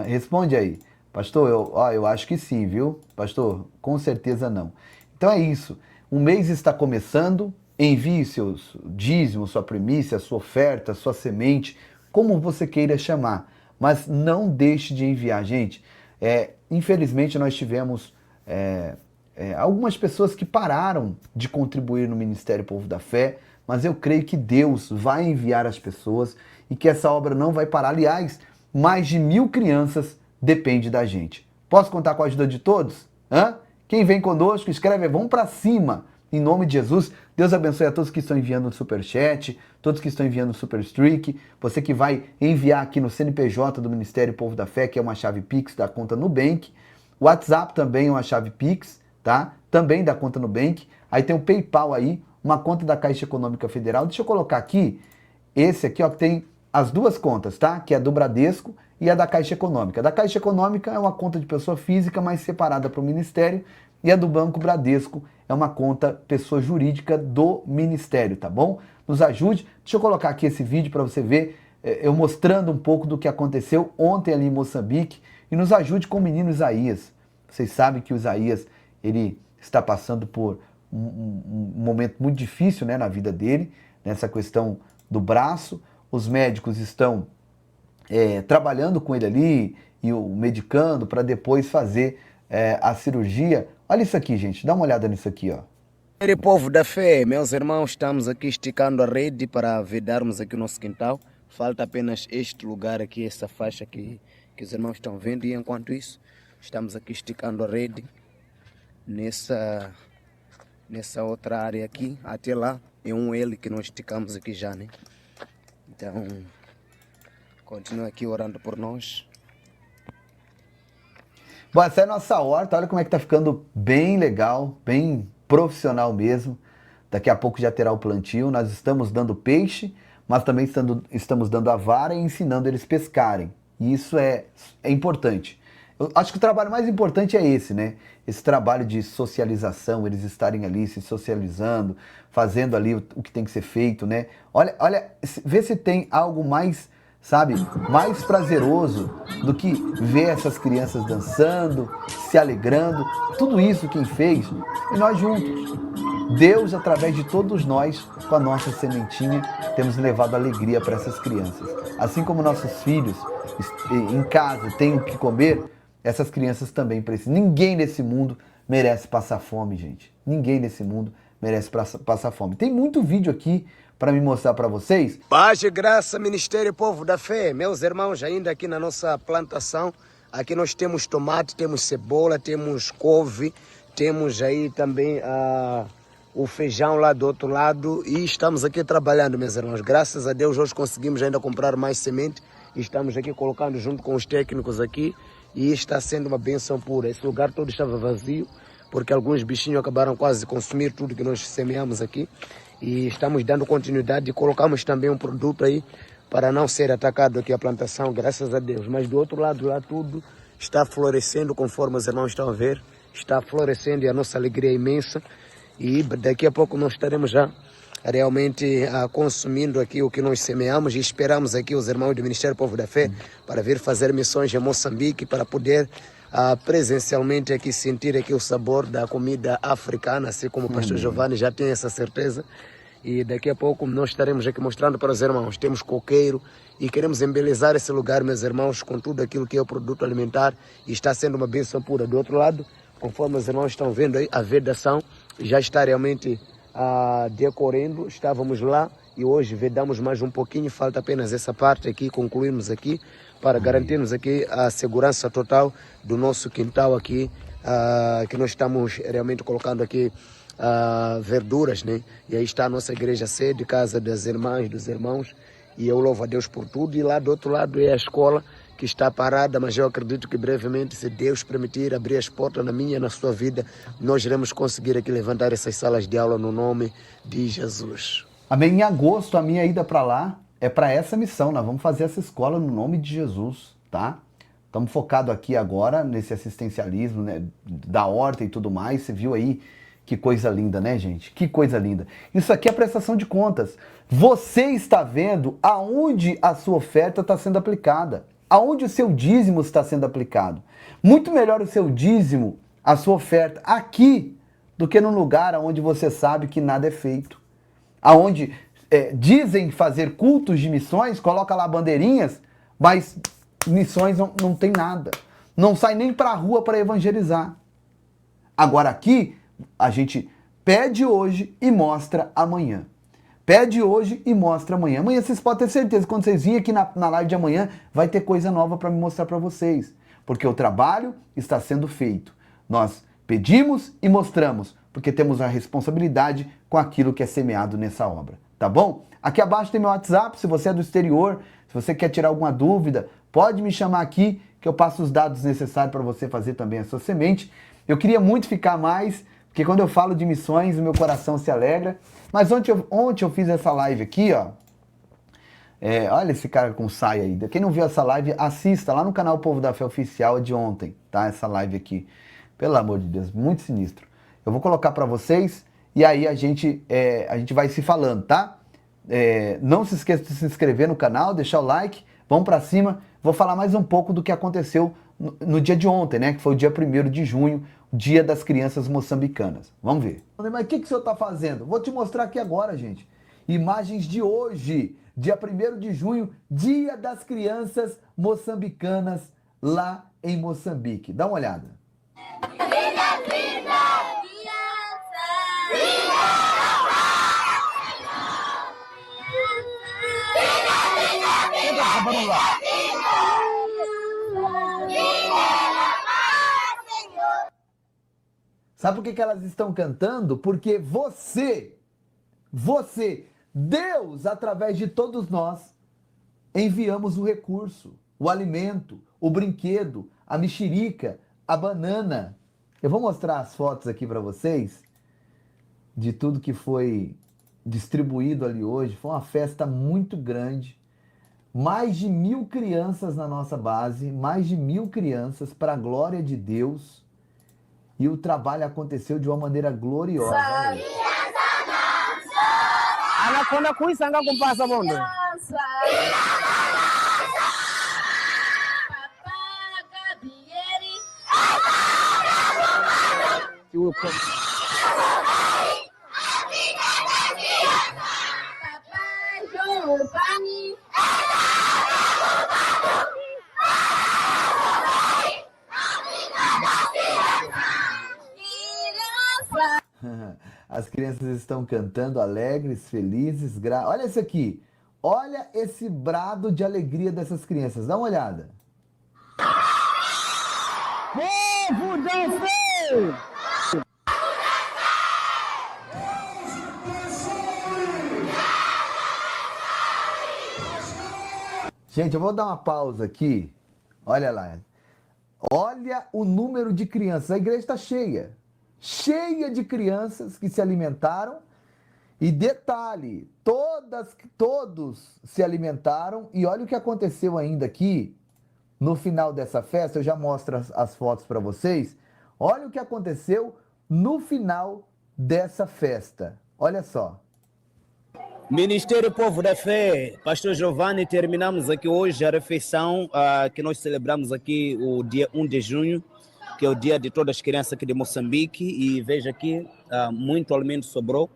Responde aí. Pastor, eu acho que sim, viu? Pastor, com certeza não. Então é isso. O mês está começando. Envie seus dízimos, sua primícia, sua oferta, sua semente, como você queira chamar. Mas não deixe de enviar, gente. Infelizmente, nós tivemos algumas pessoas que pararam de contribuir no Ministério Povo da Fé, mas eu creio que Deus vai enviar as pessoas e que essa obra não vai parar. Aliás, mais de 1.000 crianças dependem da gente. Posso contar com a ajuda de todos? Quem vem conosco, escreve, vamos para cima. Em nome de Jesus, Deus abençoe a todos que estão enviando no Superchat, todos que estão enviando no Superstreak, você que vai enviar aqui no CNPJ do Ministério Povo da Fé, que é uma chave Pix da conta Nubank. O WhatsApp também é uma chave Pix, tá? Também da conta Nubank. Aí tem o PayPal aí, uma conta da Caixa Econômica Federal. Deixa eu colocar aqui, esse aqui, ó, que tem as duas contas, tá? Que é a do Bradesco e a da Caixa Econômica. A da Caixa Econômica é uma conta de pessoa física, mas separada para o Ministério, e a do Banco Bradesco é uma conta pessoa jurídica do Ministério, tá bom? Nos ajude. Deixa eu colocar aqui esse vídeo para você ver, eu mostrando um pouco do que aconteceu ontem ali em Moçambique, e nos ajude com o menino Isaías. Vocês sabem que o Isaías, ele está passando por um momento muito difícil, né, na vida dele, nessa questão do braço. Os médicos estão trabalhando com ele ali e o medicando para depois fazer a cirurgia. Olha isso aqui, gente. Dá uma olhada nisso aqui, ó. Povo da fé, meus irmãos, estamos aqui esticando a rede para vedarmos aqui o nosso quintal. Falta apenas este lugar aqui, essa faixa que os irmãos estão vendo. E enquanto isso, estamos aqui esticando a rede nessa outra área aqui. Até lá é um L que nós esticamos aqui já, né? Então, continua aqui orando por nós. Bom, essa é a nossa horta, olha como é que tá ficando bem legal, bem profissional mesmo. Daqui a pouco já terá o plantio, nós estamos dando peixe, mas também estamos dando a vara e ensinando eles pescarem. E isso é importante. Eu acho que o trabalho mais importante é esse, né? Esse trabalho de socialização, eles estarem ali se socializando, fazendo ali o que tem que ser feito, né? Olha, vê se tem algo mais, sabe, mais prazeroso do que ver essas crianças dançando, se alegrando, tudo isso quem fez, e nós juntos. Deus, através de todos nós, com a nossa sementinha, temos levado alegria para essas crianças. Assim como nossos filhos em casa têm o que comer, essas crianças também precisam. Ninguém nesse mundo merece passar fome, gente. Ninguém nesse mundo merece passar fome. Tem muito vídeo aqui para me mostrar para vocês. Paz e graça, Ministério Povo da Fé. Meus irmãos, ainda aqui na nossa plantação, aqui nós temos tomate, temos cebola, temos couve, temos aí também o feijão lá do outro lado e estamos aqui trabalhando, meus irmãos. Graças a Deus, hoje conseguimos ainda comprar mais semente e estamos aqui colocando junto com os técnicos aqui e está sendo uma benção pura. Esse lugar todo estava vazio porque alguns bichinhos acabaram quase de consumir tudo que nós semeamos aqui. E estamos dando continuidade e colocamos também um produto aí para não ser atacado aqui a plantação, graças a Deus. Mas do outro lado lá tudo está florescendo, conforme os irmãos estão a ver. Está florescendo e a nossa alegria é imensa. E daqui a pouco nós estaremos já realmente consumindo aqui o que nós semeamos e esperamos aqui os irmãos do Ministério Povo da Fé para vir fazer missões em Moçambique, para poder presencialmente aqui sentir aqui o sabor da comida africana, assim como o pastor Giovanni já tem essa certeza. E daqui a pouco nós estaremos aqui mostrando para os irmãos. Temos coqueiro e queremos embelezar esse lugar, meus irmãos, com tudo aquilo que é o produto alimentar e está sendo uma bênção pura. Do outro lado, conforme os irmãos estão vendo aí, a vedação já está realmente decorrendo. Estávamos lá e hoje vedamos mais um pouquinho, falta apenas essa parte aqui, concluirmos aqui, para garantirmos aqui a segurança total do nosso quintal aqui, que nós estamos realmente colocando aqui verduras, né? E aí está a nossa igreja sede, casa das irmãs, dos irmãos, e eu louvo a Deus por tudo. E lá do outro lado é a escola que está parada, mas eu acredito que brevemente, se Deus permitir abrir as portas na minha e na sua vida, nós iremos conseguir aqui levantar essas salas de aula no nome de Jesus. Amém. Em agosto, a minha ida para lá é para essa missão. Nós vamos fazer essa escola no nome de Jesus, tá? Estamos focados aqui agora nesse assistencialismo, né, da horta e tudo mais. Você viu aí Que coisa linda, né, gente? Que coisa linda. Isso aqui é prestação de contas. Você está vendo aonde a sua oferta está sendo aplicada, aonde o seu dízimo está sendo aplicado. Muito melhor o seu dízimo, a sua oferta aqui, do que num lugar onde você sabe que nada é feito. Aonde dizem fazer cultos de missões, coloca lá bandeirinhas, mas missões não tem nada. Não sai nem para a rua para evangelizar. Agora aqui, a gente pede hoje e mostra amanhã. Pede hoje e mostra amanhã. Amanhã vocês podem ter certeza, quando vocês virem aqui na live de amanhã, vai ter coisa nova para me mostrar para vocês. Porque o trabalho está sendo feito. Nós pedimos e mostramos, porque temos a responsabilidade com aquilo que é semeado nessa obra. Tá bom? Aqui abaixo tem meu WhatsApp, se você é do exterior, se você quer tirar alguma dúvida, pode me chamar aqui, que eu passo os dados necessários para você fazer também a sua semente. Eu queria muito ficar mais, porque quando eu falo de missões, o meu coração se alegra. Mas ontem eu fiz essa live aqui, ó. Olha esse cara com saia aí. Quem não viu essa live, assista lá no canal Povo da Fé Oficial de ontem, tá? Essa live aqui. Pelo amor de Deus, muito sinistro. Eu vou colocar para vocês e aí a gente vai se falando, tá? Não se esqueça de se inscrever no canal, deixar o like, vamos para cima. Vou falar mais um pouco do que aconteceu no dia de ontem, né? Que foi o dia 1º de junho, Dia das Crianças Moçambicanas. Vamos ver. Mas o que o senhor está fazendo? Vou te mostrar aqui agora, gente. Imagens de hoje, dia 1º de junho, Dia das Crianças Moçambicanas, lá em Moçambique. Dá uma olhada. Sabe por que elas estão cantando? Porque você, Deus, através de todos nós, enviamos o recurso, o alimento, o brinquedo, a mexerica, a banana. Eu vou mostrar as fotos aqui para vocês de tudo que foi distribuído ali hoje. Foi uma festa muito grande. Mais de 1.000 crianças na nossa base, mais de 1.000 crianças para a glória de Deus. E o trabalho aconteceu de uma maneira gloriosa. Anaconda kuisanga kumpasa bondo. As crianças estão cantando alegres, felizes. Olha isso aqui. Olha esse brado de alegria dessas crianças. Dá uma olhada. Povo da Fé! Gente, eu vou dar uma pausa aqui. Olha lá. Olha o número de crianças. A igreja está cheia. Cheia de crianças que se alimentaram. E detalhe, todos se alimentaram. E olha o que aconteceu ainda aqui no final dessa festa. Eu já mostro as fotos para vocês. Olha o que aconteceu no final dessa festa. Olha só. Ministério Povo da Fé, Pastor Giovanni, terminamos aqui hoje a refeição que nós celebramos aqui o dia 1 de junho, que é o dia de todas as crianças aqui de Moçambique, e veja aqui, muito alimento sobrou,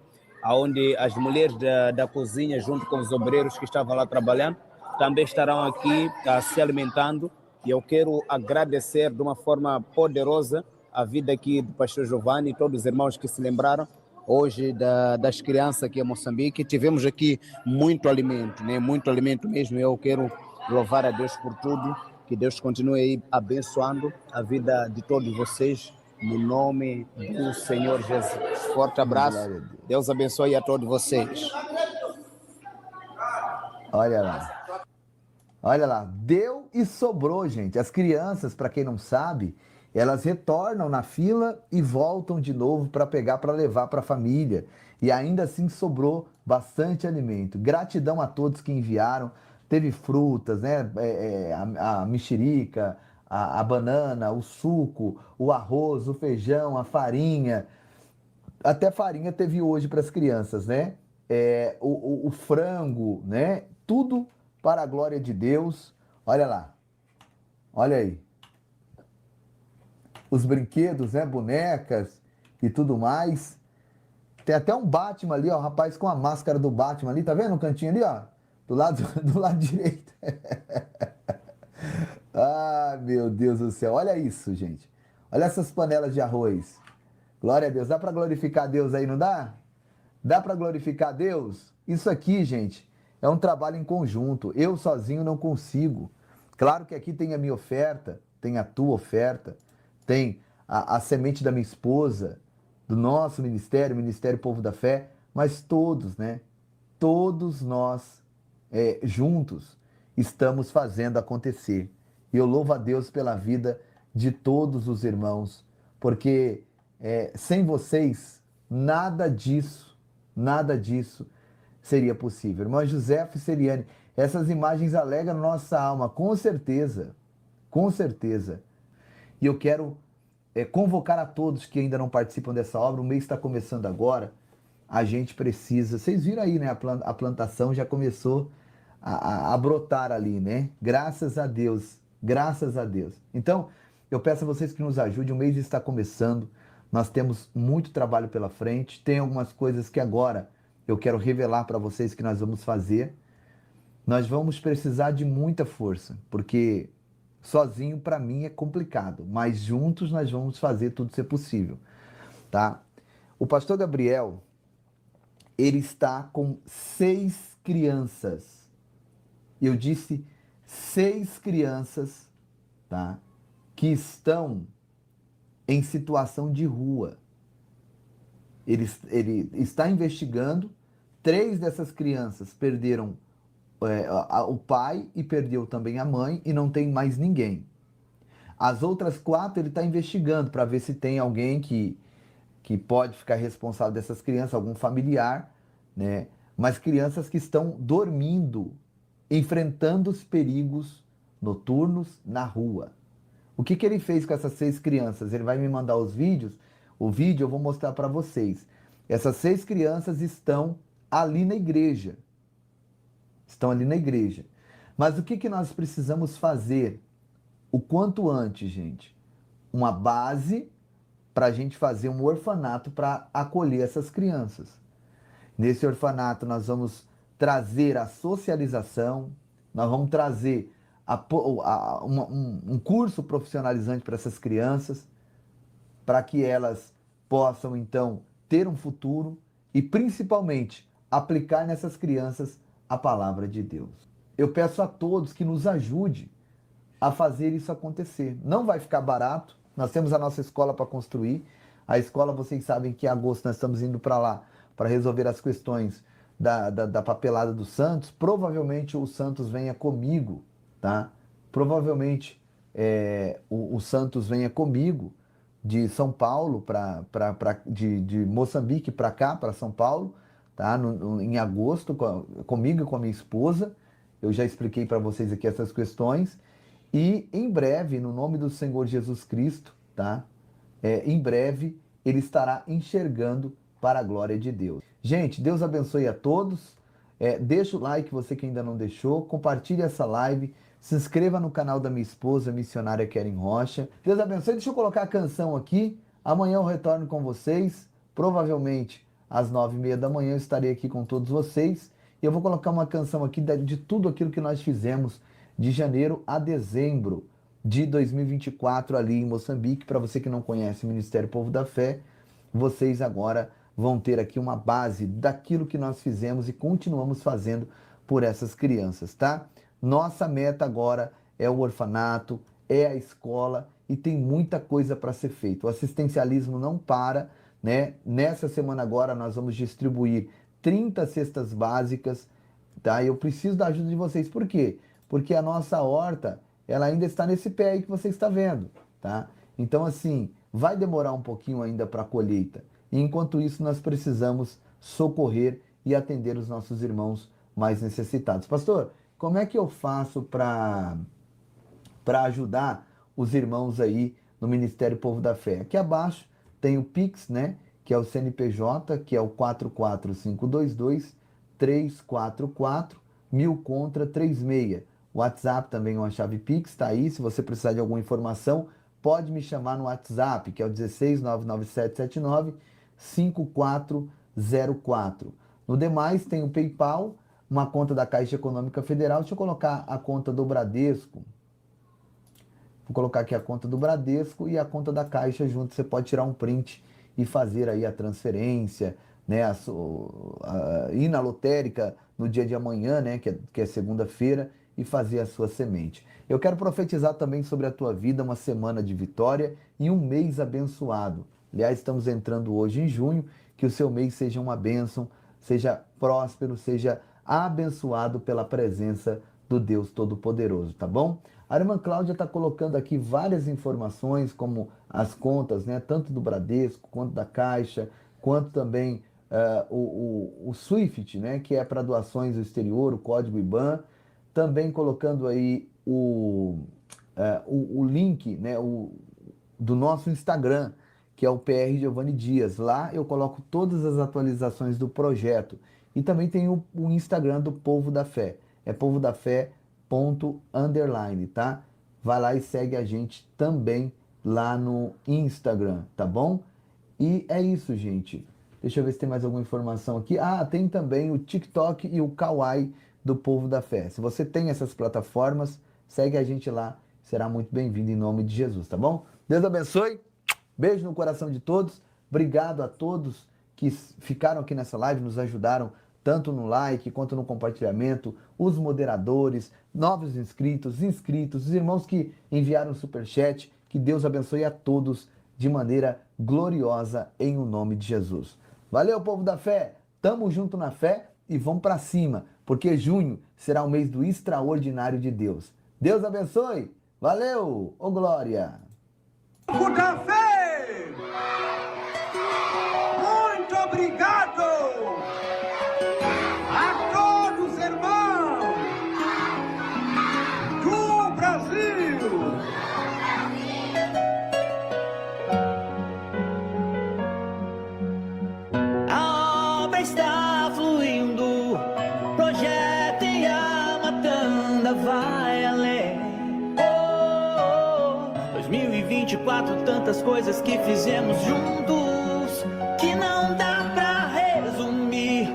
onde as mulheres da cozinha, junto com os obreiros que estavam lá trabalhando, também estarão aqui se alimentando, e eu quero agradecer de uma forma poderosa a vida aqui do Pastor Giovanni e todos os irmãos que se lembraram hoje das crianças aqui em Moçambique. Tivemos aqui muito alimento, né? Muito alimento mesmo. Eu quero louvar a Deus por tudo, que Deus continue aí abençoando a vida de todos vocês, no nome do Senhor Jesus. Forte abraço, Deus abençoe a todos vocês. Olha lá. Olha lá, deu e sobrou, gente. As crianças, para quem não sabe, elas retornam na fila e voltam de novo para pegar, para levar para a família. E ainda assim sobrou bastante alimento. Gratidão a todos que enviaram. Teve frutas, né? A mexerica, a banana, o suco, o arroz, o feijão, a farinha, Até farinha teve hoje para as crianças, né? O frango, né? Tudo para a glória de Deus. Olha lá, olha aí. Os brinquedos, né? Bonecas e tudo mais. Tem até um Batman ali, ó. Um rapaz com a máscara do Batman ali, tá vendo? No cantinho ali, ó. Do lado direito. Ah, meu Deus do céu. Olha isso, gente. Olha essas panelas de arroz. Glória a Deus. Dá para glorificar Deus aí, não dá? Dá para glorificar Deus? Isso aqui, gente, é um trabalho em conjunto. Eu sozinho não consigo. Claro que aqui tem a minha oferta, tem a tua oferta, tem a semente da minha esposa, do nosso ministério, Ministério Povo da Fé, mas todos, né? Todos nós juntos estamos fazendo acontecer. E eu louvo a Deus pela vida de todos os irmãos, porque sem vocês, nada disso seria possível. Irmã Josefa e Seriane, essas imagens alegram nossa alma, com certeza, com certeza. E eu quero convocar a todos que ainda não participam dessa obra, o mês está começando agora, a gente precisa, vocês viram aí, né, a plantação já começou a brotar ali, né? Graças a Deus, graças a Deus. Então, eu peço a vocês que nos ajudem, o mês está começando, nós temos muito trabalho pela frente, tem algumas coisas que agora eu quero revelar para vocês que nós vamos fazer. Nós vamos precisar de muita força, porque sozinho para mim é complicado, mas juntos nós vamos fazer tudo ser possível, tá? O pastor Gabriel, ele está com 6 crianças. Eu disse 6 crianças, tá? Que estão em situação de rua. Ele está investigando. 3 dessas crianças perderam o pai e perdeu também a mãe e não tem mais ninguém. As outras 4 ele está investigando para ver se tem alguém que pode ficar responsável dessas crianças, algum familiar, né? Mas crianças que estão dormindo, enfrentando os perigos noturnos na rua. O que ele fez com essas 6 crianças? Ele vai me mandar os vídeos. O vídeo eu vou mostrar para vocês. Essas 6 crianças estão ali na igreja. Estão ali na igreja. Mas o que nós precisamos fazer o quanto antes, gente? Uma base para a gente fazer um orfanato para acolher essas crianças. Nesse orfanato nós vamos trazer a socialização, nós vamos trazer um curso profissionalizante para essas crianças, para que elas possam então ter um futuro e principalmente aplicar nessas crianças a palavra de Deus. Eu peço a todos que nos ajude a fazer isso acontecer. Não vai ficar barato, nós temos a nossa escola para construir. A escola, vocês sabem que em agosto nós estamos indo para lá para resolver as questões da papelada do Santos. Provavelmente o Santos venha comigo, tá? Provavelmente o Santos venha comigo de São Paulo de Moçambique para cá, para São Paulo, tá? Em agosto, comigo e com a minha esposa. Eu já expliquei para vocês aqui essas questões. E em breve, no nome do Senhor Jesus Cristo, tá? Em breve ele estará enxergando para a glória de Deus. Gente, Deus abençoe a todos. Deixa o like, você que ainda não deixou. Compartilhe essa live. Se inscreva no canal da minha esposa, missionária Keren Rocha. Deus abençoe. Deixa eu colocar a canção aqui. Amanhã eu retorno com vocês. Provavelmente às 9h30 da manhã eu estarei aqui com todos vocês. E eu vou colocar uma canção aqui de tudo aquilo que nós fizemos de janeiro a dezembro de 2024 ali em Moçambique. Para você que não conhece o Ministério Povo da Fé, vocês agora vão ter aqui uma base daquilo que nós fizemos e continuamos fazendo por essas crianças, tá? Nossa meta agora é o orfanato, é a escola e tem muita coisa para ser feito. O assistencialismo não para, né? Nessa semana agora nós vamos distribuir 30 cestas básicas, tá? Eu preciso da ajuda de vocês. Por quê? Porque a nossa horta, ela ainda está nesse pé aí que você está vendo, tá? Então, assim, vai demorar um pouquinho ainda para a colheita. E enquanto isso, nós precisamos socorrer e atender os nossos irmãos mais necessitados. Pastor, como é que eu faço para ajudar os irmãos aí no Ministério Povo da Fé? Aqui abaixo tem o Pix, né? que é o CNPJ, que é o 44522-344, 1000 contra 36. O WhatsApp também é uma chave Pix, está aí. Se você precisar de alguma informação, pode me chamar no WhatsApp, que é o 16997795404. No demais, tem o PayPal, uma conta da Caixa Econômica Federal. Deixa eu colocar a conta do Bradesco. Vou colocar aqui a conta do Bradesco e a conta da Caixa junto. Você pode tirar um print e fazer aí a transferência, né? Ir na lotérica no dia de amanhã, né? Que é segunda-feira, e fazer a sua semente. Eu quero profetizar também sobre a tua vida uma semana de vitória e um mês abençoado. Aliás, estamos entrando hoje em junho, que o seu mês seja uma bênção, seja próspero, seja abençoado pela presença do Deus Todo-Poderoso, tá bom? A irmã Cláudia está colocando aqui várias informações, como as contas, né? Tanto do Bradesco, quanto da Caixa, quanto também o SWIFT, né? Que é para doações do exterior, o código IBAN. Também colocando aí o link, né, do nosso Instagram, que é o PR Giovanni Dias. Lá eu coloco todas as atualizações do projeto. E também tem o Instagram do Povo da Fé. É povodafé._, tá? Vai lá e segue a gente também lá no Instagram, tá bom? E é isso, gente. Deixa eu ver se tem mais alguma informação aqui. Tem também o TikTok e o Kawaii do Povo da Fé. Se você tem essas plataformas, segue a gente lá. Será muito bem-vindo em nome de Jesus, tá bom? Deus abençoe. Beijo no coração de todos. Obrigado a todos que ficaram aqui nessa live, nos ajudaram tanto no like quanto no compartilhamento, os moderadores, novos inscritos, os irmãos que enviaram o superchat. Que Deus abençoe a todos de maneira gloriosa em o nome de Jesus. Valeu, Povo da Fé. Tamo junto na fé e vamos para cima, porque junho será o mês do extraordinário de Deus. Deus abençoe. Valeu, ô glória. Povo da Fé, muito obrigado a todos, irmãos do Brasil. A obra está fluindo, projeto em a matanda vai além. 2024, tantas coisas que fizemos juntos, que não dá pra resumir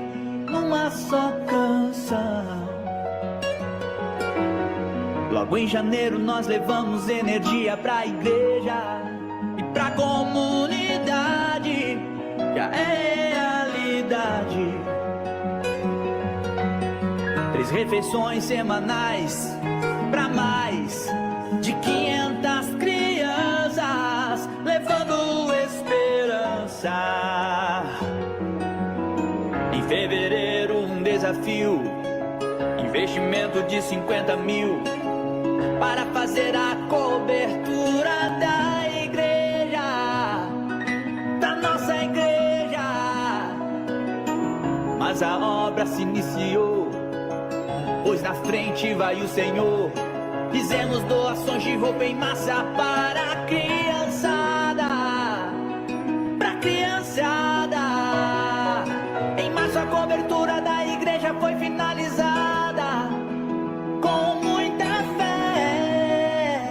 numa só canção. Logo em janeiro nós levamos energia pra igreja e pra comunidade, já é realidade. 3 refeições semanais pra mais de 500 crianças, levando esperança. Em fevereiro um desafio, investimento de 50 mil, para fazer a cobertura da igreja, da nossa igreja. Mas a obra se iniciou, pois na frente vai o Senhor. Fizemos doações de roupa em massa para a criançada, pra criançada. Em março a cobertura da igreja foi finalizada com muita fé.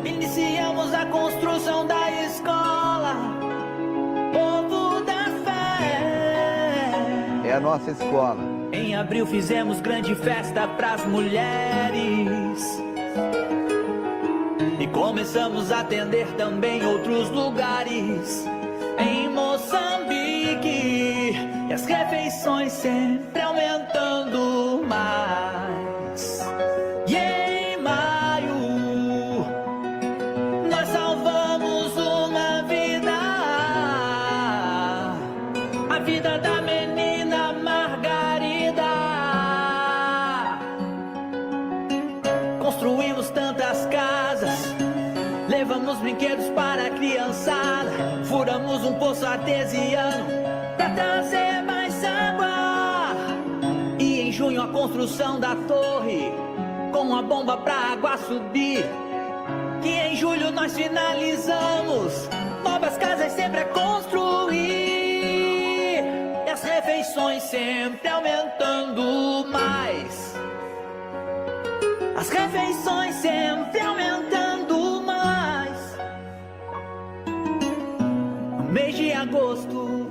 Iniciamos a construção da escola Povo da Fé. É a nossa escola. Em abril fizemos grande festa pras mulheres e começamos a atender também outros lugares. Em Moçambique, e as refeições sempre aumentando mais. E em maio, nós salvamos uma vida, a vida da menina Margarida. Construímos tantas casas, levamos brinquedos para a criançada, furamos um poço artesiano pra trazer mais água. E em junho a construção da torre, com a bomba pra água subir. que em julho nós finalizamos. Novas casas sempre a construir, e as refeições sempre aumentando mais. As refeições sempre aumentando mais. No mês de agosto,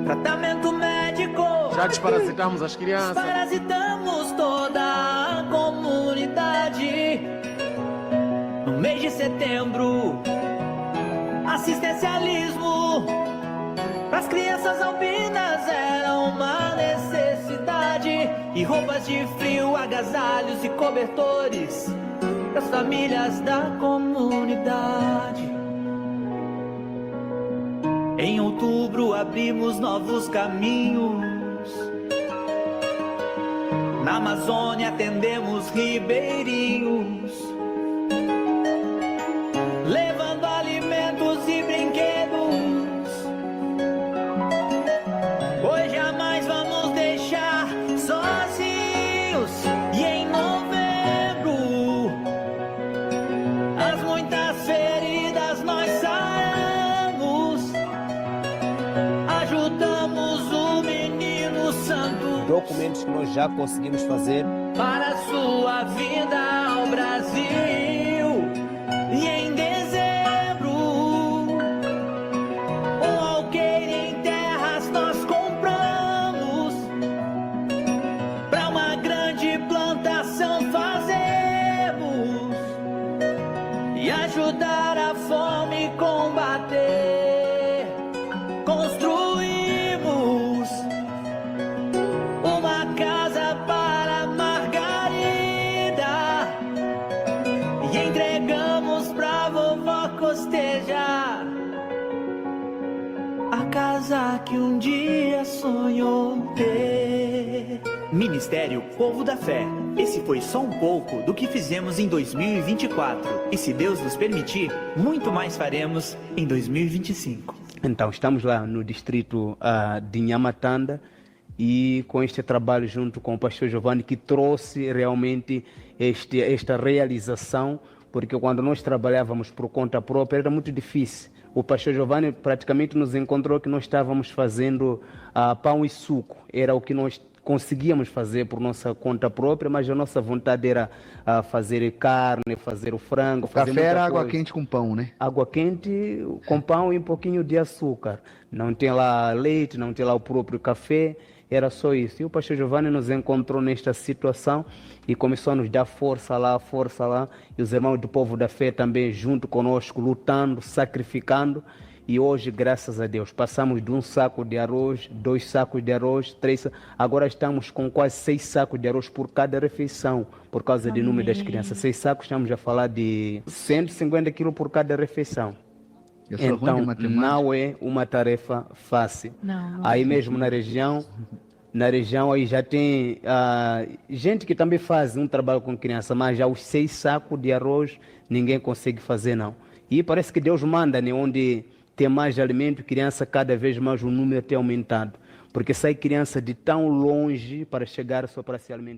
tratamento médico. Já desparasitamos as crianças. Desparasitamos toda a comunidade. No mês de setembro, assistencialismo para as crianças albinas era uma necessidade. E roupas de frio, agasalhos e cobertores para as famílias da comunidade. Em outubro abrimos novos caminhos. Na Amazônia atendemos ribeirinhos, levando alimentos e brinquedos. Pois jamais vamos deixar sozinhos. E em novembro, as muitas feridas nós saramos. Ajudamos o menino santo. Documentos que nós já conseguimos fazer Para a sua vinda ao Brasil. E em dezembro, um alqueire em terras nós compramos. Para uma grande plantação fazemos, e ajudar a fome combater. Construímos uma casa para Margarida e entregamos pra vovó costejar a casa que um dia sonhou ter. Ministério Povo da Fé. Esse foi só um pouco do que fizemos em 2024. E se Deus nos permitir, muito mais faremos em 2025. Então, estamos lá no distrito de Nhamatanda e com este trabalho junto com o pastor Giovanni, que trouxe realmente esta realização, porque quando nós trabalhávamos por conta própria era muito difícil. O pastor Giovanni praticamente nos encontrou que nós estávamos fazendo pão e suco, era o que nós conseguíamos fazer por nossa conta própria, mas a nossa vontade era fazer carne, fazer o frango, fazer Café era muita água coisa. quente com pão, né? Água quente com pão e um pouquinho de açúcar. Não tem lá leite, não tem lá o próprio café, era só isso. E o pastor Giovanni nos encontrou nesta situação e começou a nos dar força lá. E os irmãos do Povo da Fé também junto conosco, lutando, sacrificando. E hoje, graças a Deus, passamos de 1 saco de arroz, 2 sacos de arroz, 3 sacos. Agora estamos com quase 6 sacos de arroz por cada refeição, por causa do número das crianças. 6 sacos, estamos a falar de 150 quilos por cada refeição. Eu sou ruim de Então, matemática. não é uma tarefa fácil. Não. Aí mesmo na região aí já tem gente que também faz um trabalho com criança, mas já os 6 sacos de arroz ninguém consegue fazer, não. E parece que Deus manda, né, onde tem mais alimento, criança, cada vez mais o número tem aumentado. Porque sai criança de tão longe para chegar só para se alimentar.